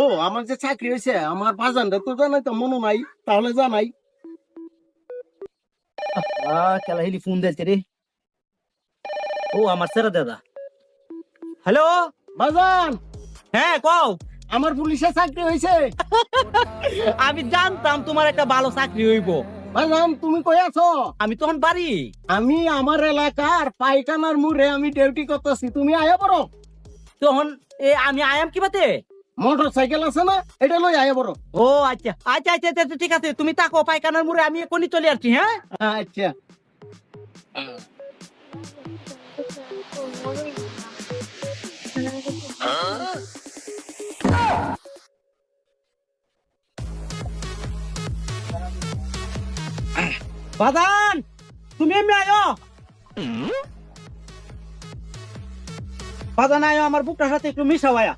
ও আমার যে চাকরি হয়েছে আমার বাজানটা তো জানাই তো মনে নাই, তাহলে জানাই। খেলা হেলি ফোন দিয়েছে রে। ও আমার সেরা দাদা। হ্যালো। বাজান, হ্যাঁ কও। আমার পুলিশে চাকরি হয়েছে। আমি জানতাম তোমার একটা ভালো চাকরি হইব। বাজান তুমি কই আছো? আমি তখন বাড়ি। আমি আমার এলাকার পাইকানার মুড়ে আমি ডিউটি করতেছি, তুমি আয়া বড়। তখন আমি আয়াম কি বাতে। মোটর সাইকেল আছে না, এটা লই আয়া বড়। ও আচ্ছা আচ্ছা আচ্ছা আচ্ছা, ঠিক আছে তুমি তাকো পায়খানার মুড়ে, আমি এখনই চলে আসছি। হ্যাঁ আচ্ছা। বাদান, তুমি এমনি আয়ো। বাদান আয়ো, আমার বুকটার সাথে একটু মিশাও আয়া।